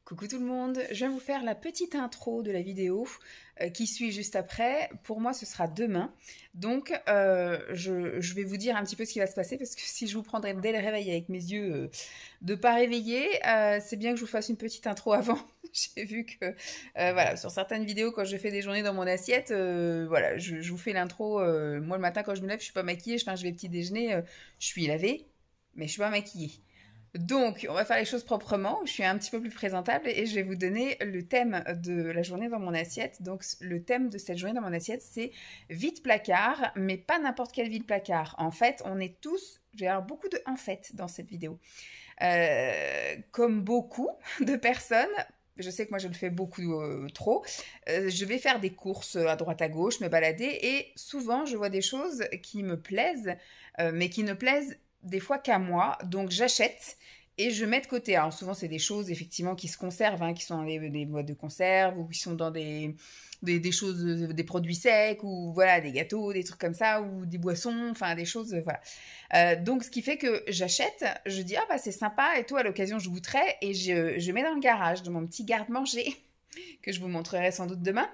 Coucou tout le monde, je viens vous faire la petite intro de la vidéo qui suit juste après. Pour moi, ce sera demain. Donc, je vais vous dire un petit peu ce qui va se passer parce que si je vous prendrais dès le réveil avec mes yeux de pas réveiller, c'est bien que je vous fasse une petite intro avant. J'ai vu que, voilà, sur certaines vidéos, quand je fais des journées dans mon assiette, voilà, je vous fais l'intro. Moi, le matin, quand je me lève, je suis pas maquillée, je vais petit déjeuner, je suis lavée, mais je suis pas maquillée. Donc, on va faire les choses proprement. Je suis un petit peu plus présentable et je vais vous donner le thème de la journée dans mon assiette. Donc, le thème de cette journée dans mon assiette, c'est vide placard, mais pas n'importe quel vide placard. En fait, on est tous, je vais avoir beaucoup de en fait dans cette vidéo. Comme beaucoup de personnes, je sais que moi je le fais beaucoup trop, je vais faire des courses à droite à gauche, me balader et souvent je vois des choses qui me plaisent, mais qui ne plaisent des fois qu'à moi, donc j'achète et je mets de côté. Alors souvent c'est des choses effectivement qui se conservent, hein, qui sont dans des boîtes de conserve ou qui sont dans des choses, des produits secs ou voilà des gâteaux, des trucs comme ça ou des boissons, enfin des choses, voilà. Donc ce qui fait que j'achète, je dis ah bah c'est sympa et tout, à l'occasion je goûterai et je mets dans le garage de mon petit garde-manger que je vous montrerai sans doute demain,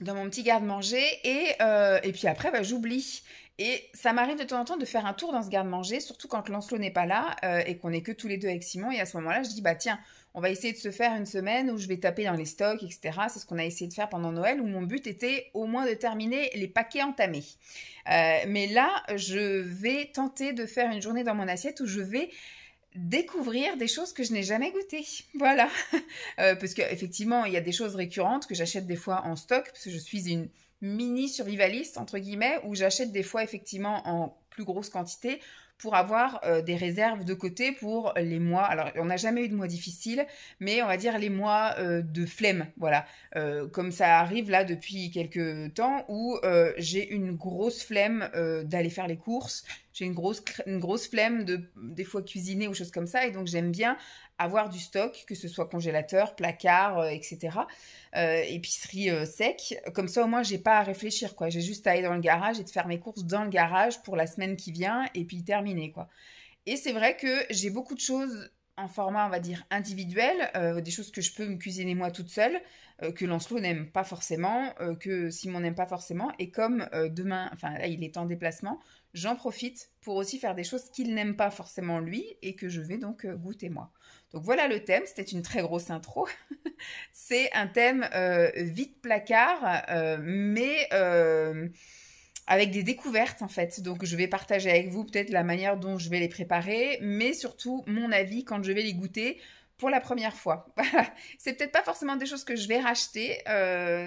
dans mon petit garde-manger et puis après bah, j'oublie. Et ça m'arrive de temps en temps de faire un tour dans ce garde-manger, surtout quand Lancelot n'est pas là et qu'on est que tous les deux avec Simon. Et à ce moment-là, je dis bah tiens, on va essayer de se faire une semaine où je vais taper dans les stocks, etc. C'est ce qu'on a essayé de faire pendant Noël, où mon but était au moins de terminer les paquets entamés. Mais là, je vais tenter de faire une journée dans mon assiette où je vais découvrir des choses que je n'ai jamais goûtées. Voilà. Parce qu'effectivement, il y a des choses récurrentes que j'achète des fois en stock, parce que je suis une mini survivaliste, entre guillemets, où j'achète des fois effectivement en plus grosse quantité pour avoir des réserves de côté pour les mois. Alors, on n'a jamais eu de mois difficiles, mais on va dire les mois de flemme, voilà. Comme ça arrive là depuis quelques temps où j'ai une grosse flemme d'aller faire les courses. J'ai une grosse flemme de des fois cuisiner ou choses comme ça, et donc j'aime bien avoir du stock, que ce soit congélateur, placard, etc. Épicerie sec. Comme ça, au moins, j'ai pas à réfléchir, quoi. J'ai juste à aller dans le garage et de faire mes courses dans le garage pour la semaine qui vient et puis terminer, quoi. Et c'est vrai que j'ai beaucoup de choses en format, on va dire, individuel, des choses que je peux me cuisiner moi toute seule, que Lancelot n'aime pas forcément, que Simon n'aime pas forcément. Et comme demain, enfin là, il est en déplacement, j'en profite pour aussi faire des choses qu'il n'aime pas forcément lui et que je vais donc goûter moi. Donc voilà le thème, c'était une très grosse intro. C'est un thème vide placard, mais avec des découvertes en fait. Donc je vais partager avec vous peut-être la manière dont je vais les préparer, mais surtout mon avis quand je vais les goûter pour la première fois. Voilà. C'est peut-être pas forcément des choses que je vais racheter,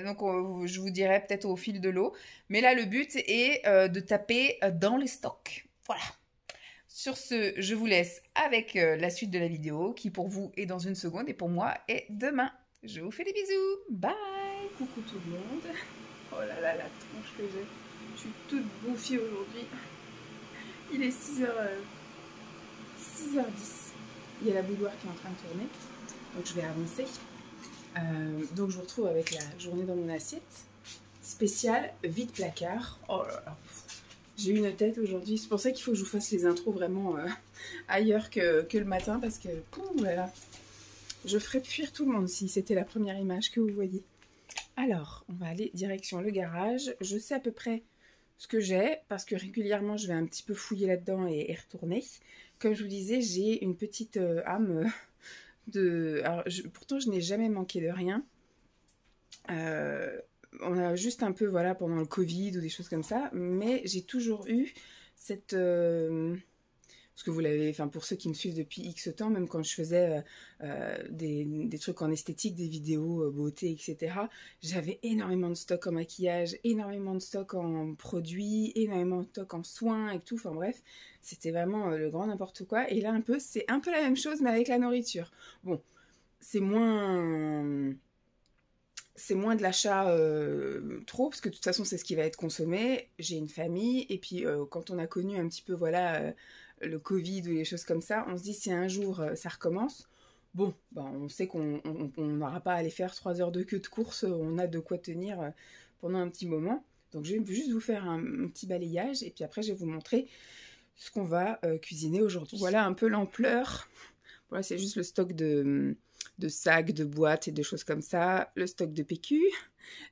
donc je vous dirai peut-être au fil de l'eau. Mais là le but est de taper dans les stocks. Voilà. Sur ce, je vous laisse avec la suite de la vidéo qui pour vous est dans une seconde et pour moi est demain. Je vous fais des bisous. Bye. Coucou tout le monde. Oh là là, la tronche que j'ai. Je suis toute bouffie aujourd'hui. Il est 6h10. Il y a la bouilloire qui est en train de tourner. Donc je vais avancer. Donc je vous retrouve avec la journée dans mon assiette. Spéciale vide placard. Oh là là. J'ai eu une tête aujourd'hui. C'est pour ça qu'il faut que je vous fasse les intros vraiment ailleurs que le matin. Parce que, voilà, je ferais fuir tout le monde si c'était la première image que vous voyez. Alors, on va aller direction le garage. Je sais à peu près ce que j'ai, parce que régulièrement, je vais un petit peu fouiller là-dedans et retourner. Comme je vous disais, j'ai une petite âme de... Alors, pourtant, je n'ai jamais manqué de rien. On a juste un peu, voilà, pendant le Covid ou des choses comme ça, mais j'ai toujours eu cette... parce que vous l'avez, enfin pour ceux qui me suivent depuis X temps, même quand je faisais des trucs en esthétique, des vidéos beauté, etc., j'avais énormément de stock en maquillage, énormément de stock en produits, énormément de stock en soins et tout, enfin bref, c'était vraiment le grand n'importe quoi. Et là un peu, c'est un peu la même chose mais avec la nourriture. Bon, c'est moins de l'achat trop, parce que de toute façon c'est ce qui va être consommé. J'ai une famille, et puis quand on a connu un petit peu voilà le Covid ou les choses comme ça, on se dit si un jour ça recommence, bon, ben, on sait qu'on n'aura pas à aller faire 3 heures de queue de course, on a de quoi tenir pendant un petit moment. Donc je vais juste vous faire un petit balayage, et puis après je vais vous montrer ce qu'on va cuisiner aujourd'hui. Voilà un peu l'ampleur. Voilà, c'est juste le stock de sacs, de boîtes et de choses comme ça. Le stock de PQ.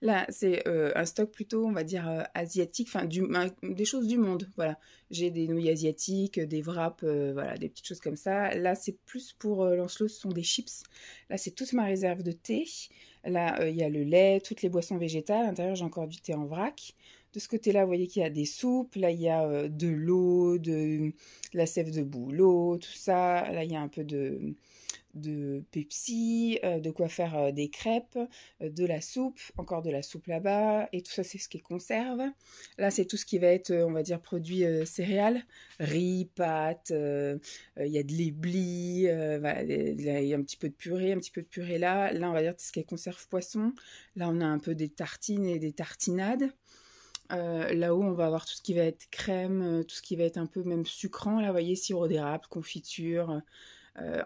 Là, c'est un stock plutôt, on va dire, asiatique, enfin, des choses du monde, voilà. J'ai des nouilles asiatiques, des wraps, voilà, des petites choses comme ça. Là, c'est plus pour Lancelot, ce sont des chips. Là, c'est toute ma réserve de thé. Là, il y a le lait, toutes les boissons végétales. À l'intérieur, j'ai encore du thé en vrac. De ce côté-là, vous voyez qu'il y a des soupes. Là, il y a de l'eau, de la sève de bouleau, tout ça. Là, il y a un peu de Pepsi, de quoi faire des crêpes, de la soupe, encore de la soupe là-bas, et tout ça c'est ce qui est conserve. Là c'est tout ce qui va être, on va dire, produits céréales, riz, pâtes, il y a de l'éblis, voilà, il y a un petit peu de purée là. Là on va dire tout ce qui est conserve poisson. Là on a un peu des tartines et des tartinades. Là-haut, on va avoir tout ce qui va être crème, tout ce qui va être un peu même sucrant. Là, vous voyez, sirop d'érable, confiture.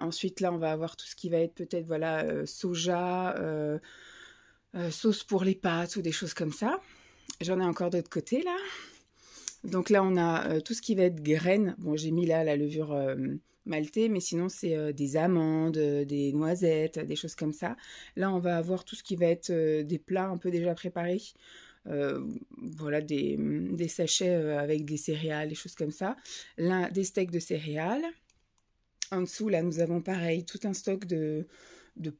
Ensuite, là, on va avoir tout ce qui va être peut-être, voilà, soja, sauce pour les pâtes ou des choses comme ça. J'en ai encore d'autre côté, là. Donc là, on a tout ce qui va être graines. Bon, j'ai mis là la levure maltée, mais sinon, c'est des amandes, des noisettes, des choses comme ça. Là, on va avoir tout ce qui va être des plats un peu déjà préparés. Voilà, des sachets avec des céréales, des choses comme ça. Là, des steaks de céréales. En dessous, là, nous avons pareil, tout un stock de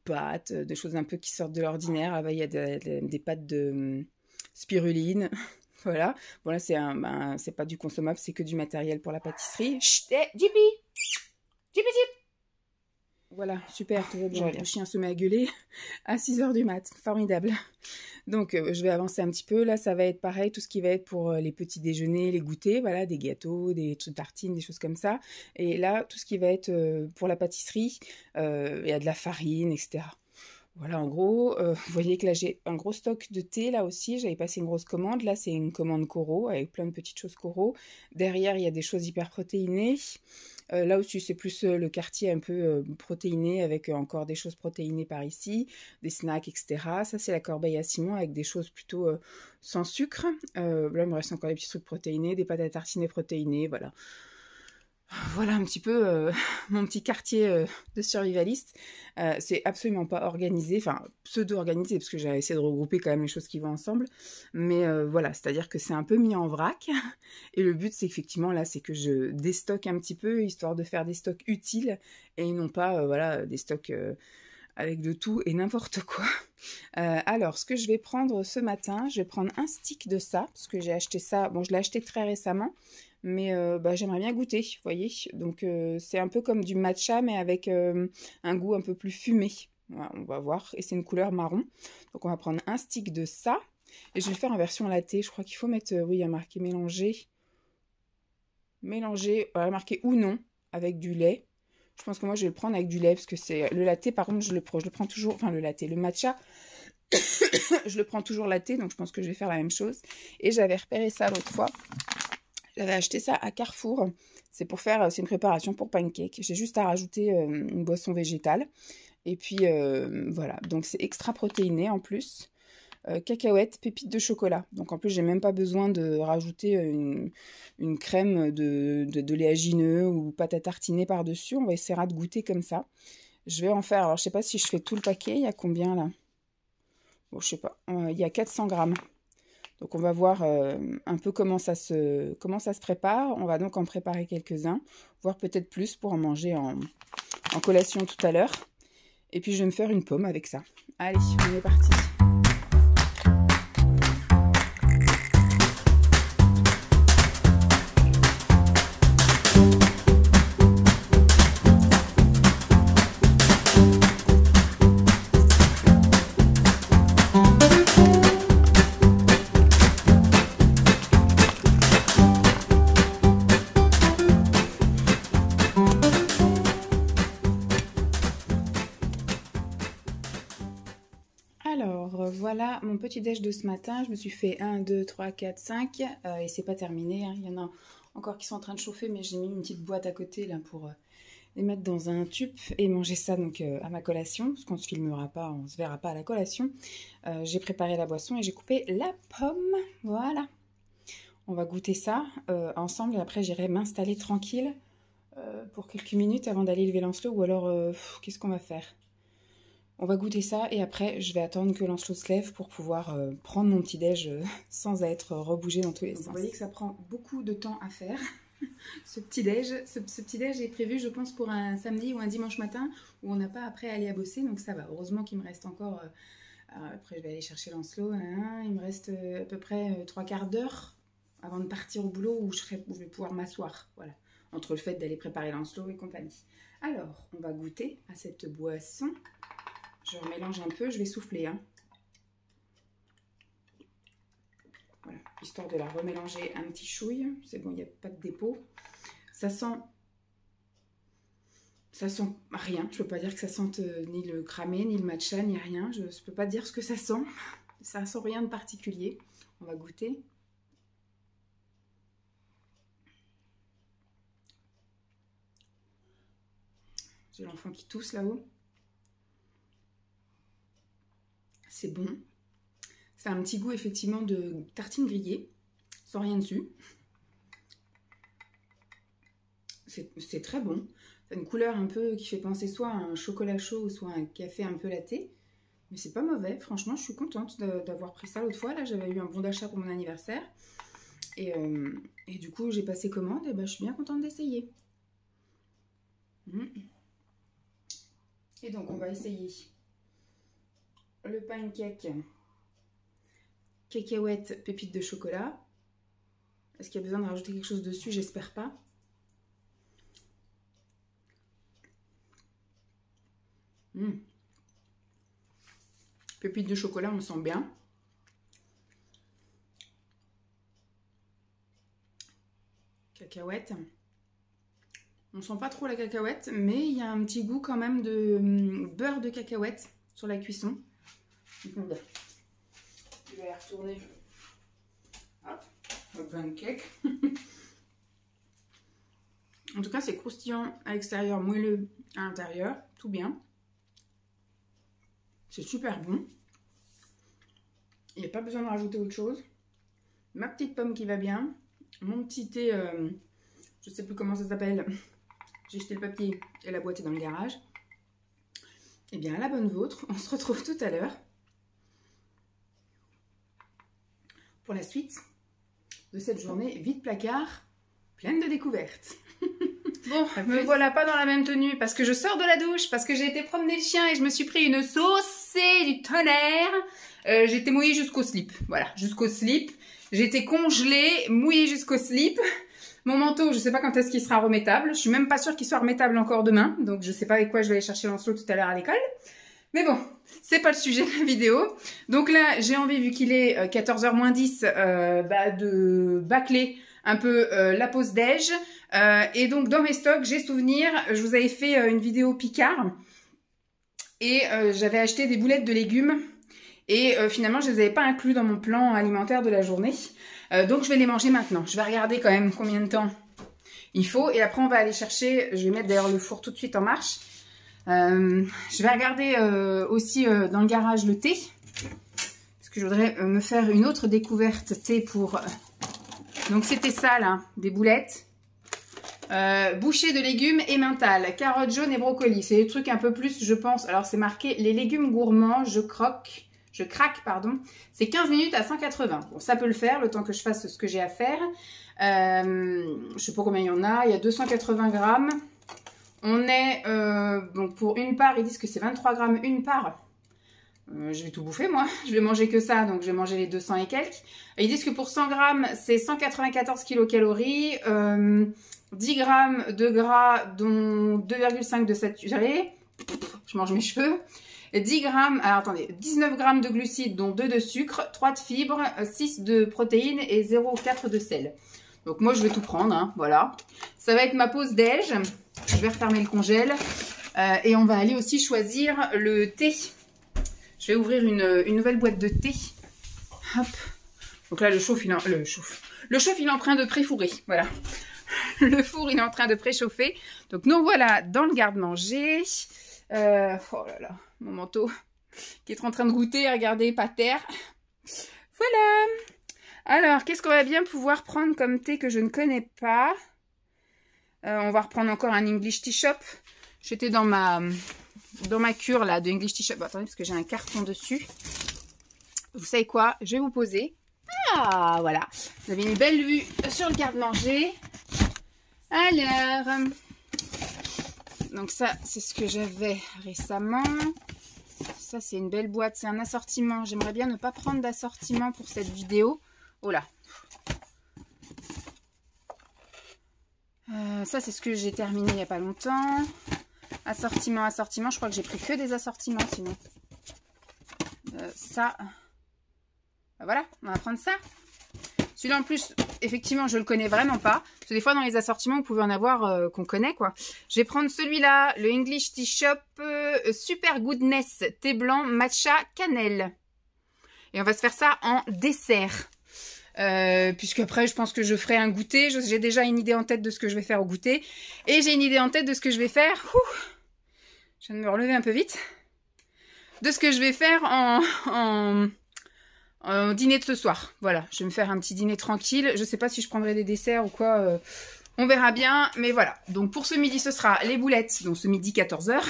pâtes, de choses un peu qui sortent de l'ordinaire. Ah bah, il y a des pâtes de spiruline. Voilà. Bon, là, c'est pas du consommable, c'est que du matériel pour la pâtisserie. Chut, Jippy! Jippy, Jip! Voilà, super, tout va bien. Le chien se met à gueuler à 6h du mat. Formidable. Donc, je vais avancer un petit peu. Là, ça va être pareil, tout ce qui va être pour les petits déjeuners, les goûters, voilà, des gâteaux, des tartines, des choses comme ça. Et là, tout ce qui va être pour la pâtisserie, il y a de la farine, etc. Voilà, en gros, vous voyez que là, j'ai un gros stock de thé, là aussi. J'avais passé une grosse commande. Là, c'est une commande Coro, avec plein de petites choses Coro. Derrière, il y a des choses hyper protéinées. Là aussi, c'est plus le quartier un peu protéiné, avec encore des choses protéinées par ici, des snacks, etc. Ça, c'est la corbeille à Simon, avec des choses plutôt sans sucre. Là, il me reste encore des petits trucs protéinés, des pâtes à tartiner protéinées, voilà. Voilà un petit peu mon petit quartier de survivaliste. C'est absolument pas organisé, enfin pseudo-organisé, parce que j'ai essayé de regrouper quand même les choses qui vont ensemble. Mais voilà, c'est-à-dire que c'est un peu mis en vrac. Et le but, c'est effectivement, là, c'est que je déstocke un petit peu, histoire de faire des stocks utiles, et non pas, voilà, des stocks avec de tout et n'importe quoi. Alors, ce que je vais prendre ce matin, je vais prendre un stick de ça, parce que j'ai acheté ça, bon, je l'ai acheté très récemment, mais bah, j'aimerais bien goûter, vous voyez. Donc, c'est un peu comme du matcha, mais avec un goût un peu plus fumé. Voilà, on va voir, et c'est une couleur marron. Donc, on va prendre un stick de ça, et je vais le faire en version latte. Je crois qu'il faut mettre, oui, il y a marqué mélanger. Mélanger, voilà, marqué ou non, avec du lait. Je pense que moi, je vais le prendre avec du lait, parce que c'est le latte, par contre, je le prends toujours, enfin le latte, le matcha, je le prends toujours latte, donc je pense que je vais faire la même chose. Et j'avais repéré ça l'autre fois. J'avais acheté ça à Carrefour. C'est pour faire, c'est une préparation pour pancake. J'ai juste à rajouter une boisson végétale. Et puis, voilà. Donc, c'est extra protéiné en plus. Cacahuètes, pépites de chocolat. Donc en plus, j'ai même pas besoin de rajouter une crème de léagineux ou pâte à tartiner par-dessus. On va essayer de goûter comme ça. Je vais en faire, alors je sais pas si je fais tout le paquet. Il y a combien là? Bon, je sais pas. Il y a 400 grammes. Donc on va voir un peu comment ça se prépare. On va donc en préparer quelques-uns, voire peut-être plus pour en manger en collation tout à l'heure. Et puis je vais me faire une pomme avec ça. Allez, on est parti. Voilà mon petit déj de ce matin. Je me suis fait 1, 2, 3, 4, 5 et c'est pas terminé. Hein. Il y en a encore qui sont en train de chauffer, mais j'ai mis une petite boîte à côté là pour les mettre dans un tube et manger ça donc à ma collation, parce qu'on se filmera pas, on se verra pas à la collation. J'ai préparé la boisson et j'ai coupé la pomme. Voilà. On va goûter ça ensemble et après j'irai m'installer tranquille pour quelques minutes avant d'aller lever Lancelot ou alors qu'est-ce qu'on va faire? On va goûter ça et après je vais attendre que Lancelot se lève pour pouvoir prendre mon petit déj sans être rebougé dans tous les sens. Vous voyez que ça prend beaucoup de temps à faire. Ce petit déj est prévu je pense pour un samedi ou un dimanche matin où on n'a pas après à aller à bosser, donc ça va. Heureusement qu'il me reste encore, après je vais aller chercher Lancelot, il me reste à peu près 3/4 d'heure avant de partir au boulot où je vais pouvoir m'asseoir, voilà, entre le fait d'aller préparer Lancelot et compagnie. Alors on va goûter à cette boisson, je remélange un peu, je vais souffler Voilà, histoire de la remélanger un petit chouille. C'est bon, il n'y a pas de dépôt. Ça sent rien. Je ne peux pas dire que ça sente ni le cramé, ni le matcha, ni rien. Je ne peux pas dire ce que ça sent. Ça sent rien de particulier. On va goûter. J'ai l'enfant qui tousse là-haut. C'est bon. Ça a un petit goût effectivement de tartine grillée, sans rien dessus. C'est très bon. Ça a une couleur un peu qui fait penser soit à un chocolat chaud, soit à un café un peu latte. Mais c'est pas mauvais, franchement, je suis contente d'avoir pris ça l'autre fois. Là, j'avais eu un bon d'achat pour mon anniversaire. Et du coup, j'ai passé commande et ben, je suis bien contente d'essayer. Et donc, on va essayer le pancake cacahuètes, pépites de chocolat. Est-ce qu'il y a besoin de rajouter quelque chose dessus? J'espère pas. Pépites de chocolat, on sent bien. Cacahuètes. On sent pas trop la cacahuète, mais il y a un petit goût quand même de beurre de cacahuète sur la cuisson. Je vais retourner. Hop, le pancake. En tout cas, c'est croustillant à l'extérieur, moelleux à l'intérieur. Tout bien. C'est super bon. Il n'y a pas besoin de rajouter autre chose. Ma petite pomme qui va bien. Mon petit thé, je ne sais plus comment ça s'appelle. J'ai jeté le papier et la boîte est dans le garage. Eh bien, à la bonne vôtre. On se retrouve tout à l'heure pour la suite de cette journée vide placard, pleine de découvertes. Bon, me voilà pas dans la même tenue parce que je sors de la douche, parce que j'ai été promener le chien et je me suis pris une saucée du tonnerre. J'étais mouillée jusqu'au slip, voilà, jusqu'au slip. J'étais congelée, mouillée jusqu'au slip. Mon manteau, je sais pas quand est-ce qu'il sera remettable. Je suis même pas sûre qu'il soit remettable encore demain, donc je sais pas avec quoi je vais aller chercher Lancelot tout à l'heure à l'école. Mais bon, c'est pas le sujet de la vidéo. Donc là, j'ai envie, vu qu'il est 14h moins 10, de bâcler un peu la pause déj. Et donc, dans mes stocks, j'ai souvenir, je vous avais fait une vidéo Picard. Et j'avais acheté des boulettes de légumes. Et finalement, je ne les avais pas inclus dans mon plan alimentaire de la journée. Donc, je vais les manger maintenant. Je vais regarder quand même combien de temps il faut. Et après, on va aller chercher, je vais mettre d'ailleurs le four tout de suite en marche. Je vais regarder aussi dans le garage le thé, parce que je voudrais me faire une autre découverte thé pour... Donc c'était ça là, des boulettes, bouchées de légumes et mentales, carottes jaunes et brocolis. C'est des trucs un peu plus, je pense. Alors c'est marqué les légumes gourmands, je craque, pardon. C'est 15 minutes à 180. Bon, ça peut le faire, le temps que je fasse ce que j'ai à faire. Je sais pas combien il y en a, il y a 280 grammes. On est, donc pour une part, ils disent que c'est 23 grammes une part. Je vais tout bouffer moi, je vais manger que ça, donc je vais manger les 200 et quelques. Ils disent que pour 100 grammes, c'est 194 kilocalories, 10 grammes de gras, dont 2,5 de saturé. Je mange mes cheveux. 10 grammes, alors attendez, 19 grammes de glucides, dont 2 de sucre, 3 de fibres, 6 de protéines et 0,4 de sel. Donc moi, je vais tout prendre, hein, voilà. Ça va être ma pause déj. Je vais refermer le congèle. Et on va aller aussi choisir le thé. Je vais ouvrir une nouvelle boîte de thé. Hop. Donc là, le chauffe, il est en train de préfourrer. Voilà. Le four, il est en train de préchauffer. Donc nous voilà dans le garde-manger. Oh là là, mon manteau qui est en train de goûter. Regardez, par terre. Voilà. Alors, qu'est-ce qu'on va bien pouvoir prendre comme thé que je ne connais pas? On va reprendre encore un English Tea Shop. J'étais dans ma dans ma cure là de English Tea Shop. Bon, attendez parce que j'ai un carton dessus. Vous savez quoi? Je vais vous poser. Ah, voilà. Vous avez une belle vue sur le garde-manger. Alors, donc ça, c'est ce que j'avais récemment. Ça, c'est une belle boîte. C'est un assortiment. J'aimerais bien ne pas prendre d'assortiment pour cette vidéo. Oh là. Ça, c'est ce que j'ai terminé il n'y a pas longtemps. Assortiment, assortiment. Je crois que j'ai pris que des assortiments sinon. Ça. Voilà, on va prendre ça. Celui-là, en plus, effectivement, je le connais vraiment pas. Parce que des fois, dans les assortiments, vous pouvez en avoir qu'on connaît, quoi. Je vais prendre celui-là, le English Tea Shop Super Goodness thé blanc matcha cannelle. Et on va se faire ça en dessert. Puisque après, je pense que je ferai un goûter. J'ai déjà une idée en tête de ce que je vais faire au goûter. Et j'ai une idée en tête de ce que je vais faire. Je viens de me relever un peu vite. De ce que je vais faire au dîner de ce soir. Voilà, je vais me faire un petit dîner tranquille. Je sais pas si je prendrai des desserts ou quoi. On verra bien. Mais voilà. Donc pour ce midi, ce sera les boulettes. Donc ce midi 14 h.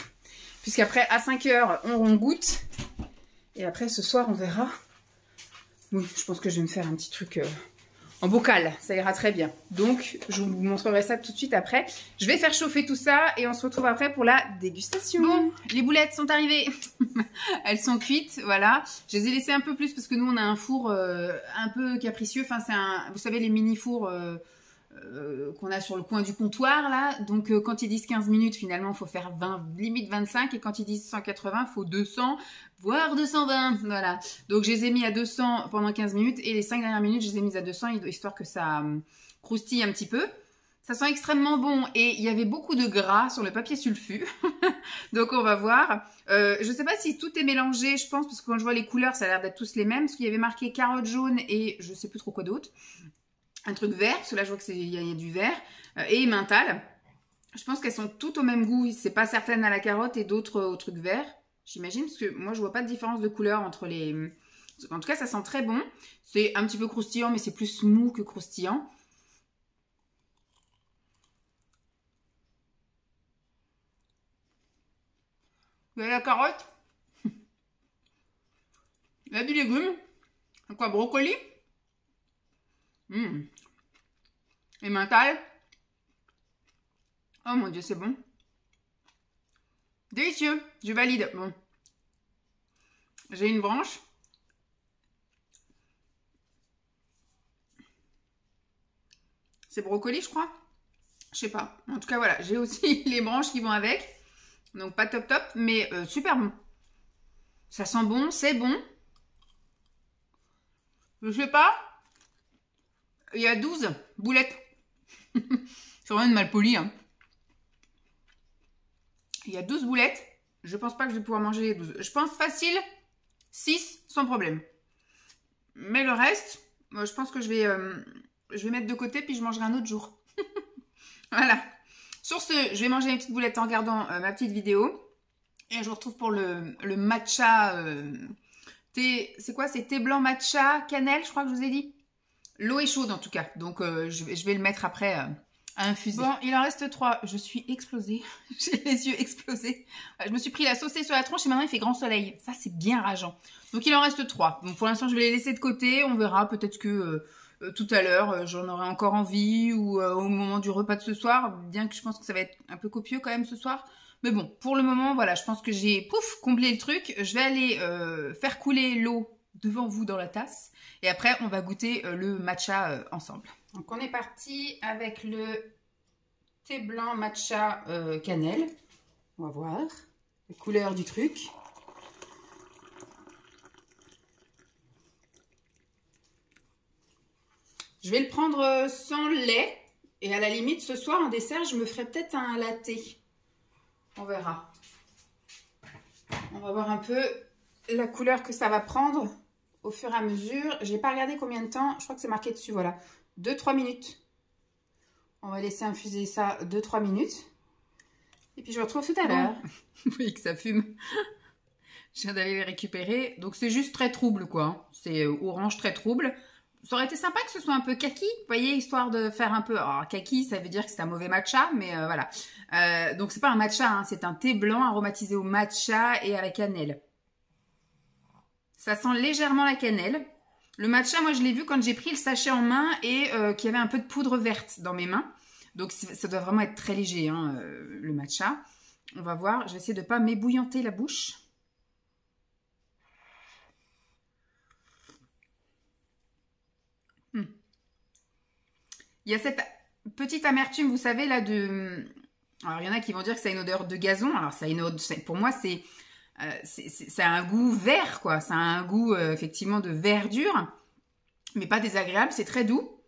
Puisqu'après, à 5 h, on goûte. Et après, ce soir, on verra. Oui, je pense que je vais me faire un petit truc en bocal. Ça ira très bien. Donc, je vous montrerai ça tout de suite après. Je vais faire chauffer tout ça et on se retrouve après pour la dégustation. Bon, les boulettes sont arrivées. Elles sont cuites, voilà. Je les ai laissées un peu plus parce que nous, on a un four un peu capricieux. Enfin, c'est un, vous savez, les mini-fours qu'on a sur le coin du comptoir, là. Donc, quand ils disent 15 minutes, finalement, il faut faire 20, limite 25. Et quand ils disent 180, il faut 200, voire 220. Voilà. Donc, je les ai mis à 200 pendant 15 minutes. Et les 5 dernières minutes, je les ai mises à 200, histoire que ça croustille un petit peu. Ça sent extrêmement bon. Et il y avait beaucoup de gras sur le papier sulfu. Donc, on va voir. Je ne sais pas si tout est mélangé, je pense, parce que quand je vois les couleurs, ça a l'air d'être tous les mêmes. Parce qu'il y avait marqué carotte jaune et je ne sais plus trop quoi d'autre. Un truc vert, parce que là je vois qu'il y a du vert, et mental. Je pense qu'elles sont toutes au même goût, c'est pas certaines à la carotte et d'autres au truc vert, j'imagine, parce que moi je vois pas de différence de couleur entre les... En tout cas ça sent très bon, c'est un petit peu croustillant, mais c'est plus mou que croustillant. Il y a la carotte, il y a du légume, quoi, brocoli. Et mental. Oh mon dieu, c'est bon. Délicieux, je valide. Bon. J'ai une branche. C'est brocoli, je crois. Je sais pas. En tout cas, voilà. J'ai aussi les branches qui vont avec. Donc, pas top top, mais super bon. Ça sent bon, c'est bon. Je sais pas. Il y a 12 boulettes. C'est vraiment une malpolie, hein. Il y a 12 boulettes. Je pense pas que je vais pouvoir manger les 12. Je pense facile 6 sans problème. Mais le reste, je pense que je vais mettre de côté puis je mangerai un autre jour. Voilà. Sur ce, je vais manger mes petites boulettes en regardant ma petite vidéo. Et je vous retrouve pour le matcha thé. C'est quoi? C'est thé blanc matcha cannelle, je crois que je vous ai dit. L'eau est chaude en tout cas. Donc je vais le mettre après à infuser. Bon, il en reste 3. Je suis explosée. J'ai les yeux explosés. Je me suis pris la saucée sur la tronche et maintenant il fait grand soleil. Ça, c'est bien rageant. Donc il en reste 3. Bon, pour l'instant, je vais les laisser de côté. On verra. Peut-être que tout à l'heure, j'en aurai encore envie ou au moment du repas de ce soir. Bien que je pense que ça va être un peu copieux quand même ce soir. Mais bon, pour le moment, voilà, je pense que j'ai, pouf, comblé le truc. Je vais aller faire couler l'eau devant vous dans la tasse. Et après, on va goûter le matcha ensemble. Donc, on est parti avec le thé blanc matcha cannelle. On va voir les couleurs du truc. Je vais le prendre sans lait. Et à la limite, ce soir, en dessert, je me ferai peut-être un latte. On verra. On va voir un peu la couleur que ça va prendre au fur et à mesure. Je n'ai pas regardé combien de temps. Je crois que c'est marqué dessus, voilà. 2-3 minutes. On va laisser infuser ça 2-3 minutes. Et puis je vous retrouve tout à l'heure. Vous voyez que ça fume. Je viens d'aller les récupérer. Donc c'est juste très trouble, quoi. C'est orange très trouble. ça aurait été sympa que ce soit un peu kaki, vous voyez, histoire de faire un peu... Alors, kaki, ça veut dire que c'est un mauvais matcha, mais voilà. Donc, c'est pas un matcha, hein, c'est un thé blanc aromatisé au matcha et à la cannelle. Ça sent légèrement la cannelle. Le matcha, moi, je l'ai vu quand j'ai pris le sachet en main et qu'il y avait un peu de poudre verte dans mes mains. Donc, ça doit vraiment être très léger, hein, le matcha. On va voir. Je vais essayer de ne pas m'ébouillanter la bouche. Il y a cette petite amertume, vous savez, là, de... Alors, il y en a qui vont dire que ça a une odeur de gazon. Alors, ça a une odeur... pour moi, ça a un goût vert, quoi. Ça a un goût, effectivement, de verdure, mais pas désagréable. C'est très doux.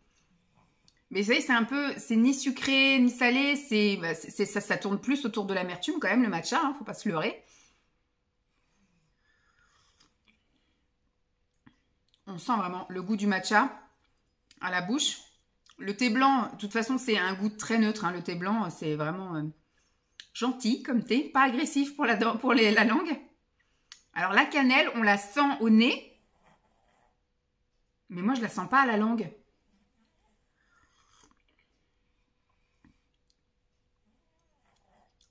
Mais vous savez, c'est un peu... C'est ni sucré, ni salé. Ça tourne plus autour de l'amertume, quand même, le matcha. Hein, faut pas se leurrer. On sent vraiment le goût du matcha à la bouche. Le thé blanc, de toute façon, c'est un goût très neutre. Hein. Le thé blanc, c'est vraiment gentil comme thé, pas agressif pour la langue. Alors la cannelle, on la sent au nez, mais moi, je la sens pas à la langue.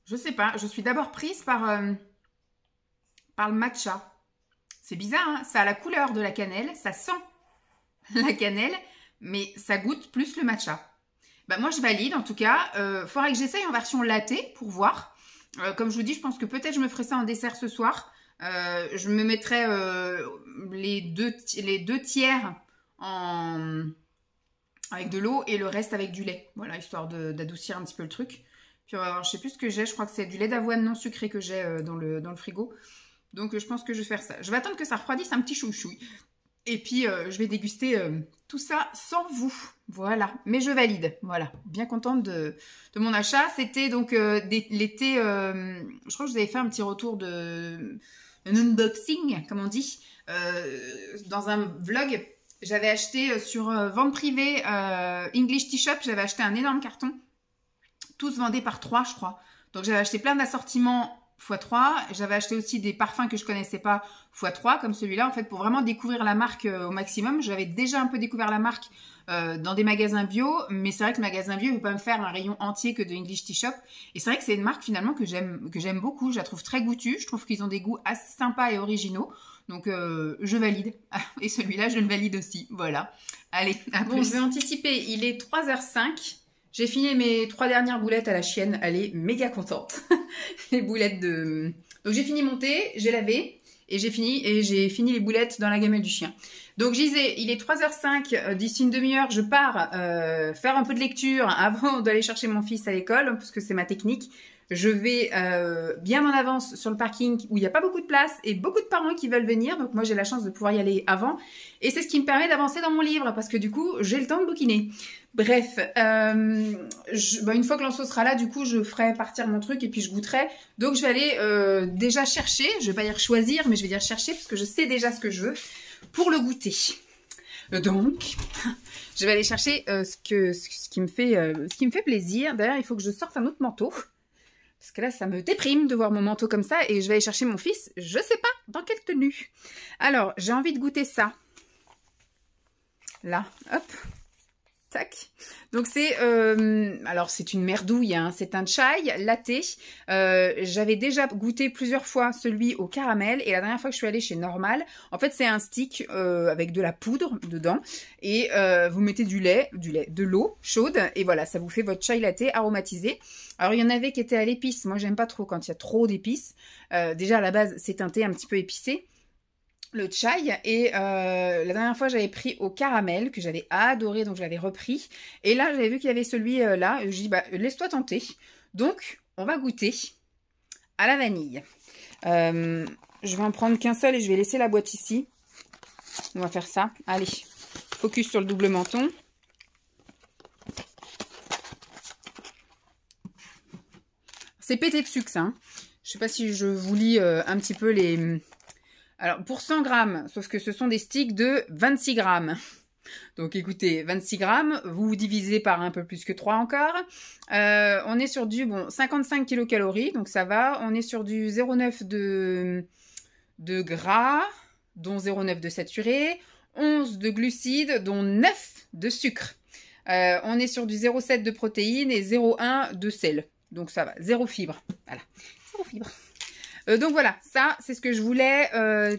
Je sais pas, je suis d'abord prise par le matcha. C'est bizarre, hein, ça a la couleur de la cannelle, ça sent la cannelle, mais ça goûte plus le matcha. Bah, moi, je valide, en tout cas. Faudrait que j'essaye en version latte pour voir. Comme je vous dis, je pense que peut-être je me ferai ça en dessert ce soir. Je me mettrai les deux tiers avec de l'eau et le reste avec du lait. Voilà, histoire d'adoucir un petit peu le truc. Puis on va voir, je sais plus ce que j'ai. Je crois que c'est du lait d'avoine non sucré que j'ai dans le frigo. Donc, je pense que je vais faire ça. Je vais attendre que ça refroidisse un petit chouchouille. Et puis, je vais déguster tout ça sans vous. Voilà. Mais je valide. Voilà. Bien contente de mon achat. C'était donc l'été... je crois que je vous avais fait un petit retour un unboxing, comme on dit. Dans un vlog, j'avais acheté sur vente privée English Tea Shop. J'avais acheté un énorme carton. Tous vendés par 3, je crois. Donc, j'avais acheté plein d'assortiments x3. J'avais acheté aussi des parfums que je connaissais pas x3 comme celui-là, en fait, pour vraiment découvrir la marque au maximum. J'avais déjà un peu découvert la marque dans des magasins bio, mais c'est vrai que le magasin bio ne peut pas me faire un rayon entier que de English Tea Shop. Et c'est vrai que c'est une marque finalement que j'aime beaucoup. Je la trouve très goûtue. Je trouve qu'ils ont des goûts assez sympas et originaux. Donc je valide. Et celui-là, je le valide aussi. Voilà. Allez, à plus. Bon, je vais anticiper. Il est 3h05. J'ai fini mes 3 dernières boulettes à la chienne. Elle est méga contente. Les boulettes de... Donc j'ai fini mon thé, j'ai lavé et j'ai fini les boulettes dans la gamelle du chien. Donc je disais, il est 3h05, d'ici une demi-heure, je pars faire un peu de lecture avant d'aller chercher mon fils à l'école, parce que c'est ma technique. Je vais bien en avance sur le parking où il n'y a pas beaucoup de place et beaucoup de parents qui veulent venir. Donc moi j'ai la chance de pouvoir y aller avant. Et c'est ce qui me permet d'avancer dans mon livre parce que du coup j'ai le temps de bouquiner. Bref, une fois que Lanceau sera là, du coup je ferai partir mon truc et puis je goûterai. Donc je vais aller déjà chercher, je vais pas dire choisir, mais je vais dire chercher parce que je sais déjà ce que je veux pour le goûter. Donc, je vais aller chercher ce qui me fait plaisir. D'ailleurs, il faut que je sorte un autre manteau. Parce que là, ça me déprime de voir mon manteau comme ça. Et je vais aller chercher mon fils, je sais pas dans quelle tenue. Alors, j'ai envie de goûter ça. Là, hop. Tac. Donc c'est, alors c'est une merdouille, hein, c'est un chai latte. J'avais déjà goûté plusieurs fois celui au caramel et la dernière fois que je suis allée chez Normal, en fait c'est un stick avec de la poudre dedans et vous mettez de l'eau chaude et voilà, ça vous fait votre chai latte aromatisé. Alors il y en avait qui étaient à l'épice, moi j'aime pas trop quand il y a trop d'épices. Déjà à la base c'est un thé un petit peu épicé. Le chai et la dernière fois j'avais pris au caramel que j'avais adoré donc je l'avais repris et là j'avais vu qu'il y avait celui là je dis bah laisse-toi tenter donc on va goûter à la vanille. Je vais en prendre qu'un seul et je vais laisser la boîte ici. On va faire ça, allez, focus sur le double menton. C'est pété de sucre ça, hein. Je sais pas si je vous lis un petit peu les... Alors, pour 100 grammes, sauf que ce sont des sticks de 26 grammes. Donc, écoutez, 26 grammes, vous divisez par un peu plus que 3 encore. On est sur du, 55 kilocalories, donc ça va. On est sur du 0,9 de gras, dont 0,9 de saturé. 11 de glucides, dont 9 de sucre. On est sur du 0,7 de protéines et 0,1 de sel. Donc ça va, 0 fibre. Voilà, 0 fibre. Donc voilà, ça c'est ce que je voulais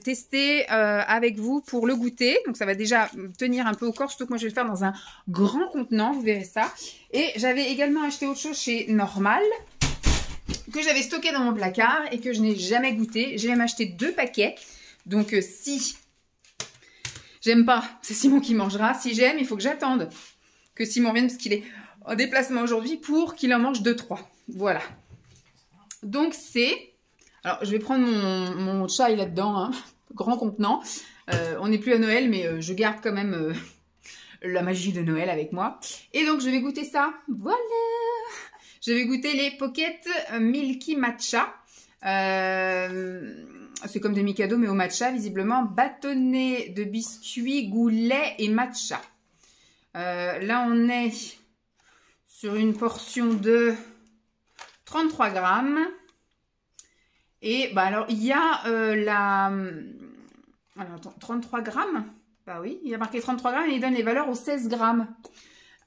tester avec vous pour le goûter. Donc ça va déjà tenir un peu au corps, surtout que moi je vais le faire dans un grand contenant, vous verrez ça. Et j'avais également acheté autre chose chez Normal, que j'avais stocké dans mon placard et que je n'ai jamais goûté. J'ai même acheté 2 paquets. Donc si j'aime pas, c'est Simon qui mangera. Si j'aime, il faut que j'attende que Simon vienne parce qu'il est en déplacement aujourd'hui pour qu'il en mange 2-3. Voilà. Donc c'est... Alors, je vais prendre mon chai là-dedans, hein, grand contenant. On n'est plus à Noël, mais je garde quand même la magie de Noël avec moi. Et donc, je vais goûter ça. Voilà! Je vais goûter les Pocket Milky Matcha. C'est comme des Mikado, mais au matcha, visiblement. Bâtonnet de biscuits, goût lait et matcha. Là, on est sur une portion de 33 grammes. Et bah alors, il y a alors, attends, 33 grammes. Bah oui, il y a marqué 33 grammes et il donne les valeurs aux 16 grammes.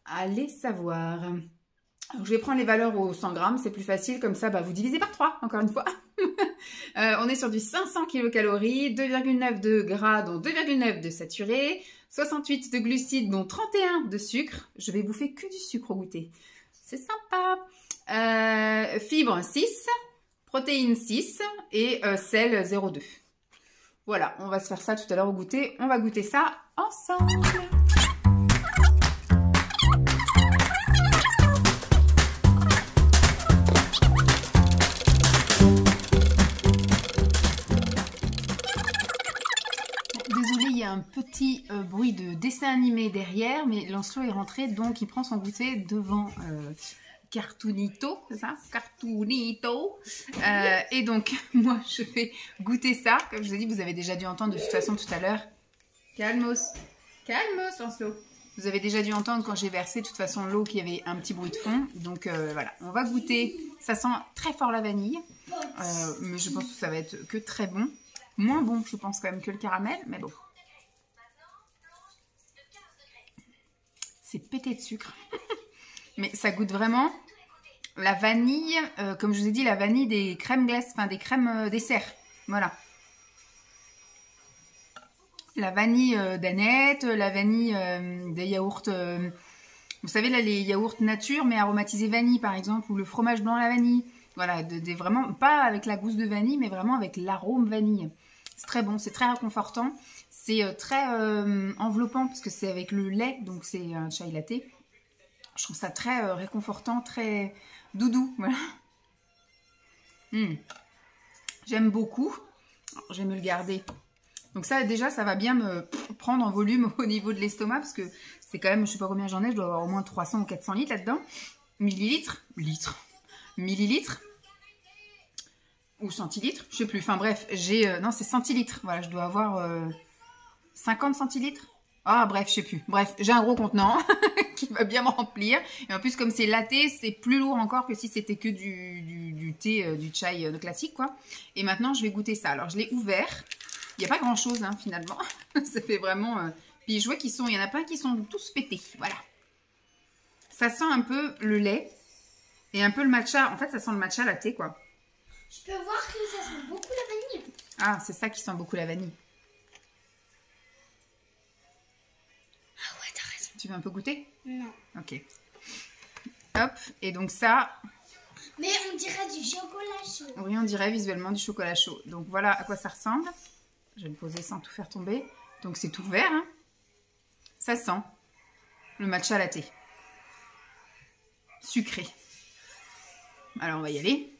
Allez savoir. Alors, je vais prendre les valeurs aux 100 grammes, c'est plus facile. Comme ça, bah, vous divisez par 3, encore une fois. On est sur du 500 kilocalories, 2,9 de gras, dont 2,9 de saturé, 68 de glucides, dont 31 de sucre. Je vais bouffer que du sucre au goûter. C'est sympa. Fibres 6. Protéines 6 et sel 0,2. Voilà, on va se faire ça tout à l'heure au goûter. On va goûter ça ensemble. Désolée, il y a un petit bruit de dessin animé derrière, mais Lancelot est rentré, donc il prend son goûter devant... Cartoonito, c'est ça? Cartoonito. Et donc, moi, je vais goûter ça. Comme je vous ai dit, vous avez déjà dû entendre de toute façon tout à l'heure. Calmos. Calmos, Lancelot. Vous avez déjà dû entendre quand j'ai versé de toute façon l'eau qu'il y avait un petit bruit de fond. Donc, voilà. On va goûter. Ça sent très fort la vanille. Mais je pense que ça va être que très bon. Moins bon, je pense quand même, que le caramel. Mais bon. C'est pété de sucre. Mais ça goûte vraiment la vanille, comme je vous ai dit, la vanille des crèmes glaces, enfin des crèmes dessert. Voilà. La vanille d'Annette, la vanille des yaourts. Vous savez, là, les yaourts nature, mais aromatisés vanille, par exemple, ou le fromage blanc à la vanille. Voilà, vraiment, pas avec la gousse de vanille, mais vraiment avec l'arôme vanille. C'est très bon, c'est très réconfortant. C'est très enveloppant, parce que c'est avec le lait, donc c'est un chai latte. Je trouve ça très réconfortant, très doudou. Voilà. J'aime beaucoup. Alors, je vais me le garder. Donc ça, déjà, ça va bien me prendre en volume au niveau de l'estomac. Parce que c'est quand même, je ne sais pas combien j'en ai. Je dois avoir au moins 300 ou 400 litres là-dedans. Millilitres. Millilitres. Ou centilitres. Je ne sais plus. Enfin bref, j'ai... non, c'est centilitres. Voilà, je dois avoir 50 centilitres. Ah, bref, je sais plus. Bref, j'ai un gros contenant qui va bien me remplir. Et en plus, comme c'est latte, c'est plus lourd encore que si c'était que du thé, du chai classique, quoi. Et maintenant, je vais goûter ça. Alors, je l'ai ouvert. Il n'y a pas grand-chose, hein, finalement. Ça fait vraiment... Puis, je vois qu'il y en a plein qui sont tous pétés. Voilà. Ça sent un peu le lait et un peu le matcha. En fait, ça sent le matcha latte, quoi. Je peux voir que ça sent beaucoup la vanille. Ah, c'est ça qui sent beaucoup la vanille. Ah ouais, t'as raison. Tu veux un peu goûter? Non. Ok. Hop, et donc ça... Mais on dirait du chocolat chaud. Oui, on dirait visuellement du chocolat chaud. Donc voilà à quoi ça ressemble. Je vais me poser sans tout faire tomber. Donc c'est tout vert, hein. Ça sent le matcha latte. Sucré. Alors on va y aller.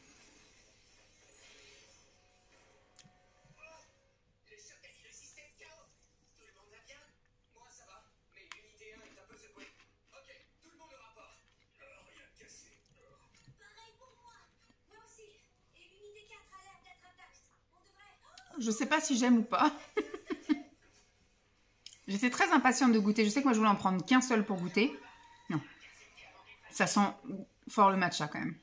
Je sais pas si j'aime ou pas. J'étais très impatiente de goûter. Je sais que moi je voulais en prendre qu'un seul pour goûter. Non. Ça sent fort le matcha quand même.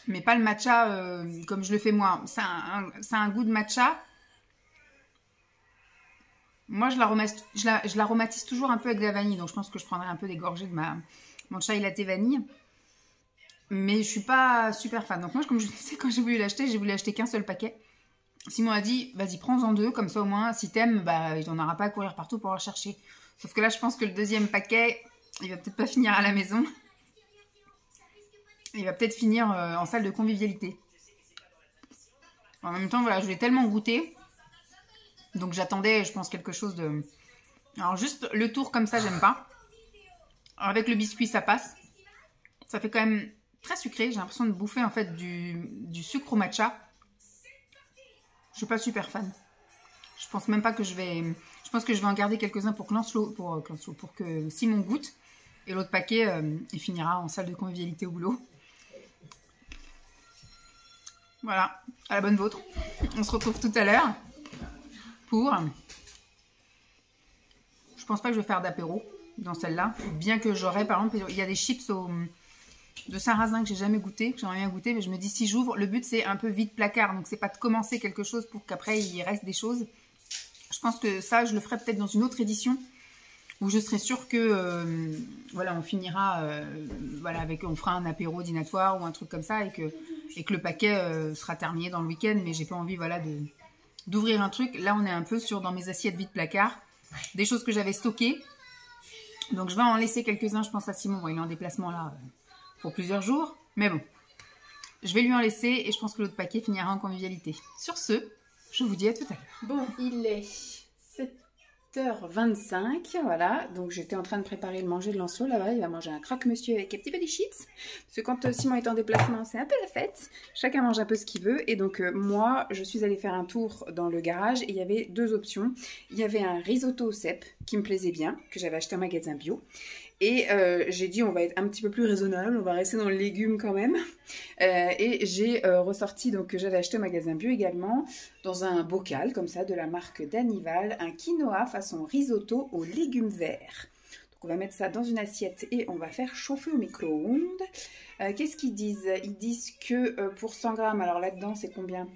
Mais pas le matcha comme je le fais moi. Ça a un goût de matcha. Moi, je l'aromatise toujours un peu avec de la vanille. Donc, je pense que je prendrai un peu des gorgées de mon chai latte vanille. Mais je suis pas super fan. Donc, moi, comme je disais, quand j'ai voulu acheter qu'un seul paquet. Simon a dit, vas-y, prends-en 2. Comme ça, au moins, si t'aimes, bah, il n'en aura pas à courir partout pour en chercher. Sauf que là, je pense que le deuxième paquet, il va peut-être pas finir à la maison. Il va peut-être finir en salle de convivialité. En même temps, voilà, je l'ai tellement goûté. Donc j'attendais, je pense, quelque chose de... Alors juste le tour comme ça, j'aime pas. Alors, avec le biscuit, ça passe. Ça fait quand même très sucré. J'ai l'impression de bouffer en fait du sucre au matcha. Je suis pas super fan. Je pense même pas que je vais... Je pense que je vais en garder quelques-uns pour que Simon goûte. Et l'autre paquet, il finira en salle de convivialité au boulot. Voilà, à la bonne vôtre. On se retrouve tout à l'heure pour... Je pense pas que je vais faire d'apéro dans celle-là. Bien que j'aurais, par exemple, il y a des chips de sarrasin que j'ai jamais goûté, que j'aimerais bien goûter, mais je me dis si j'ouvre, le but c'est un peu vide placard, donc c'est pas de commencer quelque chose pour qu'après il reste des choses. Je pense que ça, je le ferai peut-être dans une autre édition où je serai sûre que voilà, on finira, voilà, on fera un apéro dînatoire ou un truc comme ça et que le paquet sera terminé dans le week-end, mais j'ai pas envie, voilà, d'ouvrir un truc. Là, on est un peu dans mes assiettes vide placard, des choses que j'avais stockées. Donc je vais en laisser quelques-uns, je pense à Simon, bon, il est en déplacement là pour plusieurs jours, mais bon, je vais lui en laisser et je pense que l'autre paquet finira en convivialité. Sur ce, je vous dis à tout à l'heure. Bon, il est 7h25, voilà, donc j'étais en train de préparer le manger de Lancelot, là-bas, il va manger un croque-monsieur avec un petit peu des chips, parce que quand Simon est en déplacement, c'est un peu la fête, chacun mange un peu ce qu'il veut, et donc moi, je suis allée faire un tour dans le garage, et il y avait deux options. Il y avait un risotto au cèpe, qui me plaisait bien, que j'avais acheté en magasin bio, et j'ai dit, on va être un petit peu plus raisonnable, on va rester dans le légume quand même. Et j'ai ressorti, donc que j'avais acheté au magasin bio également, dans un bocal comme ça, de la marque Danival, un quinoa façon risotto aux légumes verts. Donc on va mettre ça dans une assiette et on va faire chauffer au micro-ondes. Qu'est-ce qu'ils disent? Ils disent que pour 100 grammes, alors là-dedans c'est combien?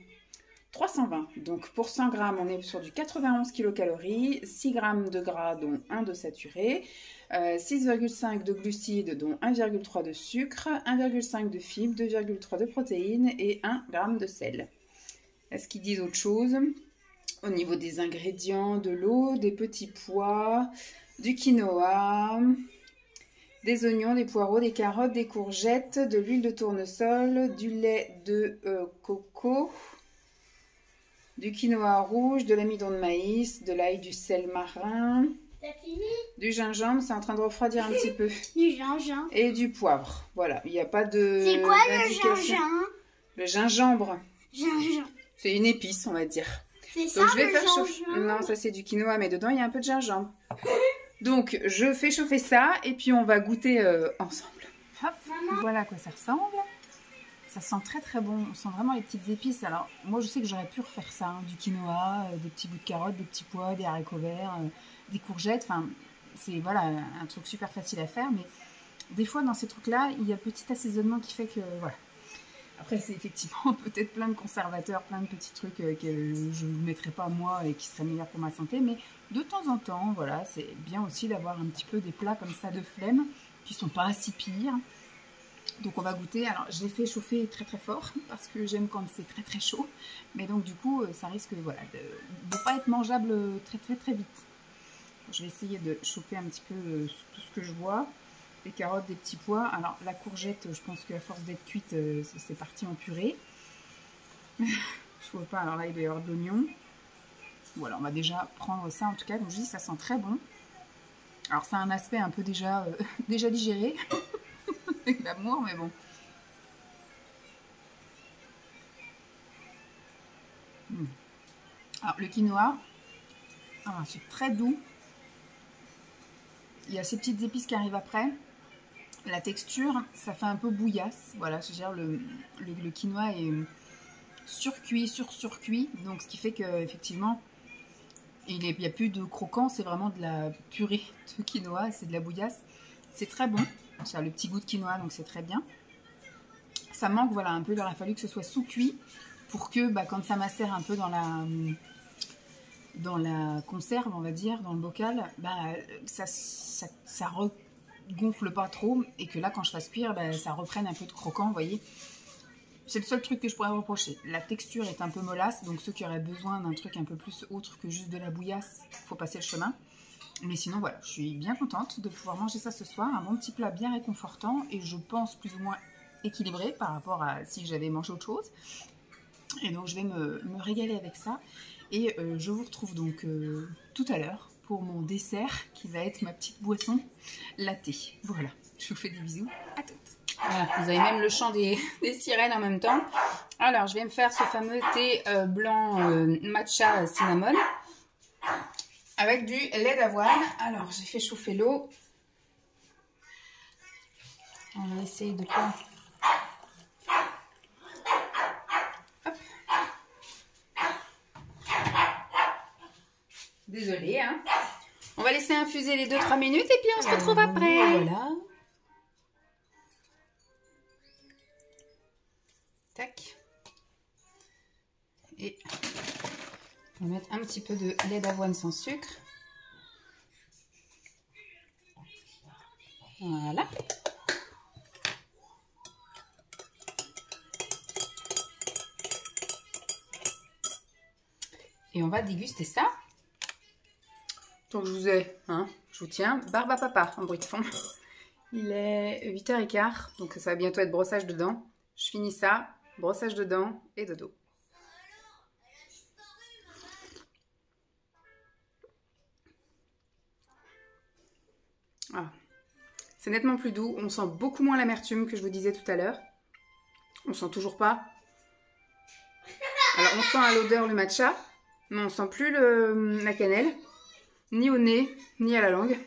320. Donc pour 100 grammes, on est sur du 91 kcal, 6 grammes de gras, dont 1 de saturé, 6,5 de glucides, dont 1,3 de sucre, 1,5 de fibres, 2,3 de protéines et 1 g de sel. Est-ce qu'ils disent autre chose? Au niveau des ingrédients, de l'eau, des petits pois, du quinoa, des oignons, des poireaux, des carottes, des courgettes, de l'huile de tournesol, du lait de coco, du quinoa rouge, de l'amidon de maïs, de l'ail, du sel marin, du gingembre, c'est en train de refroidir un petit peu. Du gingembre. Et du poivre. Voilà, il n'y a pas de... C'est quoi le gingembre? Le gingembre. Gingembre. C'est une épice, on va dire. C'est ça, Donc, je vais faire gingembre. chauffer... Non, ça c'est du quinoa, mais dedans il y a un peu de gingembre. Donc je fais chauffer ça et puis on va goûter ensemble. Hop, voilà à quoi ça ressemble. Ça sent très très bon, on sent vraiment les petites épices. Alors moi je sais que j'aurais pu refaire ça, hein, du quinoa, des petits bouts de carottes, des petits pois, des haricots verts, des courgettes. Enfin, c'est voilà, un truc super facile à faire, mais des fois dans ces trucs-là, il y a petit assaisonnement qui fait que voilà. Après c'est effectivement peut-être plein de conservateurs, plein de petits trucs que je ne mettrais pas moi et qui seraient meilleurs pour ma santé, mais de temps en temps, voilà, c'est bien aussi d'avoir un petit peu des plats comme ça de flemme, qui sont pas si pires. Donc on va goûter. Alors je l'ai fait chauffer très très fort parce que j'aime quand c'est très très chaud, mais donc du coup ça risque, voilà, de ne pas être mangeable très très très vite. Je vais essayer de choper un petit peu tout ce que je vois. Des carottes, des petits pois. Alors la courgette, je pense qu'à force d'être cuite, c'est parti en purée. Je vois pas. Alors là il doit y avoir de l'oignon. Voilà, on va déjà prendre ça en tout cas. Donc je dis ça sent très bon. Alors ça a un aspect un peu déjà digéré. Avec l'amour, mais bon. Alors le quinoa, c'est très doux. Il y a ces petites épices qui arrivent après. La texture, ça fait un peu bouillasse. Voilà, c'est-à-dire le quinoa est surcuit, surcuit. Donc ce qui fait qu'effectivement, il n'y a plus de croquant, c'est vraiment de la purée de quinoa, c'est de la bouillasse. C'est très bon. Ça a le petit goût de quinoa, donc c'est très bien. Ça manque, voilà, un peu, il aurait fallu que ce soit sous-cuit pour que, quand ça macère un peu dans dans la conserve, on va dire, dans le bocal, bah, ça regonfle pas trop et que là, quand je fasse cuire, bah, ça reprenne un peu de croquant, vous voyez. C'est le seul truc que je pourrais reprocher. La texture est un peu mollasse, donc ceux qui auraient besoin d'un truc un peu plus autre que juste de la bouillasse, il faut passer le chemin. Mais sinon, voilà, je suis bien contente de pouvoir manger ça ce soir. Un bon petit plat bien réconfortant et je pense plus ou moins équilibré par rapport à si j'avais mangé autre chose. Et donc, je vais me régaler avec ça. Et je vous retrouve donc tout à l'heure pour mon dessert qui va être ma petite boisson latte. Voilà, je vous fais des bisous. À toutes. Voilà, vous avez même le chant des sirènes en même temps. Alors, je vais me faire ce fameux thé blanc matcha cinnamon avec du lait d'avoine. Alors, j'ai fait chauffer l'eau. On va essayer de pas... Hop. Désolée, hein. On va laisser infuser les 2-3 minutes et puis on se retrouve après. Voilà. Tac. Et on va mettre un petit peu de lait d'avoine sans sucre. Voilà. Et on va déguster ça. Donc je vous ai, hein, je vous tiens, barbe à papa en bruit de fond. Il est 8h15, donc ça va bientôt être brossage de dents. Je finis ça, brossage de dents et dodo. Ah. C'est nettement plus doux, on sent beaucoup moins l'amertume que je vous disais tout à l'heure. On sent toujours pas. Alors on sent à l'odeur le matcha, mais on sent plus la cannelle, ni au nez, ni à la langue.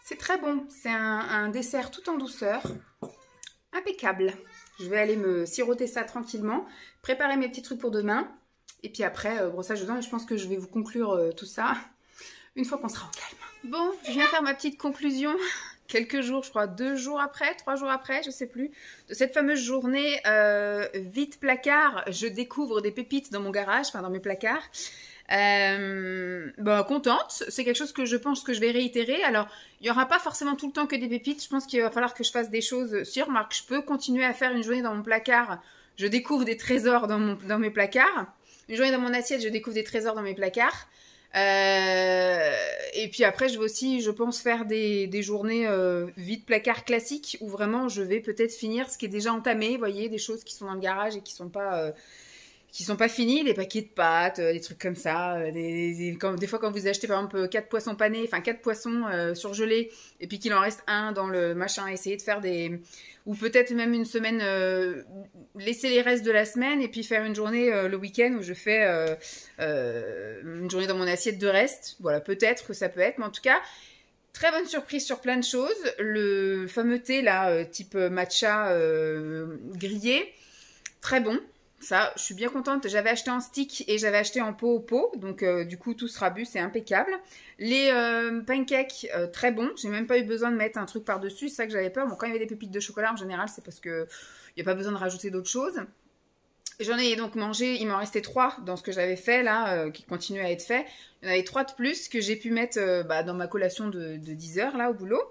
C'est très bon, c'est un dessert tout en douceur, impeccable. Je vais aller me siroter ça tranquillement, préparer mes petits trucs pour demain, et puis après, brossage de dents, et je pense que je vais vous conclure tout ça une fois qu'on sera au calme. Bon, je viens faire ma petite conclusion, quelques jours, je crois 2 jours après, 3 jours après, je sais plus, de cette fameuse journée vide placard, je découvre des pépites dans mon garage, enfin dans mes placards. Bah, contente, c'est quelque chose que je pense que je vais réitérer. Alors il n'y aura pas forcément tout le temps que des pépites, je pense qu'il va falloir que je fasse des choses sur marque. Je peux continuer à faire une journée dans mon placard, je découvre des trésors dans mes placards, une journée dans mon assiette, je découvre des trésors dans mes placards, et puis après je vais aussi, je pense, faire des journées vide placard classiques où vraiment je vais peut-être finir ce qui est déjà entamé, vous voyez, des choses qui sont dans le garage et qui sont pas finis, des paquets de pâtes, des trucs comme ça, des fois quand vous achetez par exemple 4 poissons panés, enfin 4 poissons surgelés, et puis qu'il en reste un dans le machin, essayez de faire ou peut-être même une semaine, laisser les restes de la semaine, et puis faire une journée le week-end où je fais une journée dans mon assiette de restes, voilà, peut-être que ça peut être, mais en tout cas, très bonne surprise sur plein de choses, le fameux thé là, type matcha grillé, très bon. Ça, je suis bien contente. J'avais acheté en stick et j'avais acheté en pot au pot. Donc, du coup, tout sera bu, c'est impeccable. Les pancakes, très bons. J'ai même pas eu besoin de mettre un truc par-dessus. C'est ça que j'avais peur. Bon, quand il y avait des pépites de chocolat, en général, c'est parce que il n'y a pas besoin de rajouter d'autres choses. J'en ai donc mangé, il m'en restait 3 dans ce que j'avais fait là, qui continuent à être fait. Il y en avait 3 de plus que j'ai pu mettre dans ma collation de 10h là au boulot.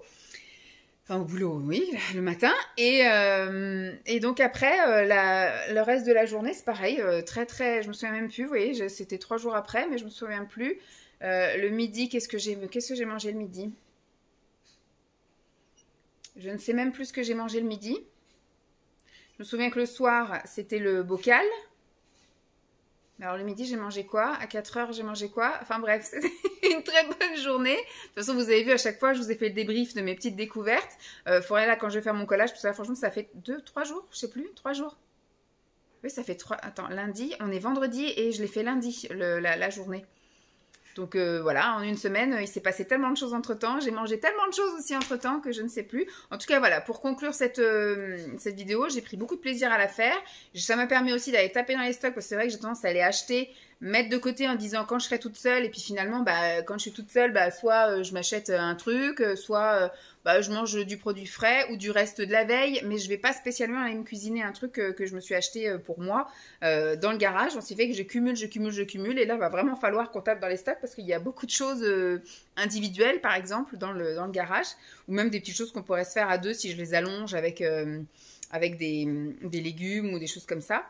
Enfin, au boulot, oui, le matin. Et donc après, le reste de la journée, c'est pareil, je me souviens même plus, vous voyez, c'était 3 jours après, mais je me souviens plus. Le midi, qu'est-ce que j'ai mangé le midi? Je ne sais même plus ce que j'ai mangé le midi. Je me souviens que le soir, c'était le bocal. Alors le midi, j'ai mangé quoi? À 4h, j'ai mangé quoi? Enfin bref, c'était une très bonne journée. De toute façon, vous avez vu, à chaque fois, je vous ai fait le débrief de mes petites découvertes. Faudrait là, quand je vais faire mon collage, parce que là, franchement, ça fait 2-3 jours, je sais plus, 3 jours. Oui, ça fait 3... Attends, lundi, on est vendredi et je l'ai fait lundi, la journée. Donc voilà, en une semaine, il s'est passé tellement de choses entre-temps. J'ai mangé tellement de choses aussi entre-temps que je ne sais plus. En tout cas, voilà, pour conclure cette vidéo, j'ai pris beaucoup de plaisir à la faire. Ça m'a permis aussi d'aller taper dans les stocks parce que c'est vrai que j'ai tendance à aller acheter mettre de côté en disant quand je serai toute seule, et puis finalement, bah, quand je suis toute seule, bah, soit je m'achète un truc, soit bah, je mange du produit frais ou du reste de la veille, mais je vais pas spécialement aller me cuisiner un truc que je me suis acheté pour moi dans le garage. On s'est fait que je cumule, et là, va vraiment falloir qu'on tape dans les stocks parce qu'il y a beaucoup de choses individuelles, par exemple, dans le garage, ou même des petites choses qu'on pourrait se faire à deux si je les allonge avec des légumes ou des choses comme ça.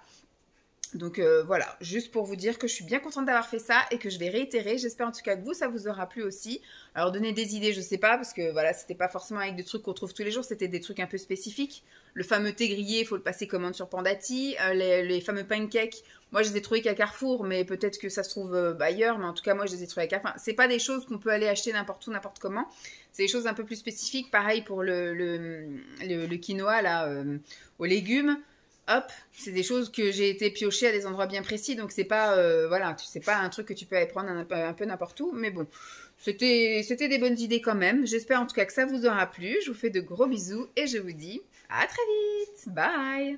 Donc voilà, juste pour vous dire que je suis bien contente d'avoir fait ça et que je vais réitérer. J'espère en tout cas que vous, ça vous aura plu aussi. Alors donner des idées, je sais pas, parce que voilà, c'était pas forcément avec des trucs qu'on trouve tous les jours, c'était des trucs un peu spécifiques. Le fameux thé grillé, il faut le passer commande sur Pandati. Les fameux pancakes, moi je les ai trouvés qu'à Carrefour, mais peut-être que ça se trouve ailleurs, mais en tout cas moi je les ai trouvés à Carrefour. Enfin, c'est pas des choses qu'on peut aller acheter n'importe où, n'importe comment. C'est des choses un peu plus spécifiques. Pareil pour le quinoa là, aux légumes. Hop, c'est des choses que j'ai été piocher à des endroits bien précis, donc c'est pas voilà, c'est pas un truc que tu peux aller prendre un peu n'importe où, mais bon, c'était des bonnes idées quand même. J'espère en tout cas que ça vous aura plu. Je vous fais de gros bisous et je vous dis à très vite. Bye.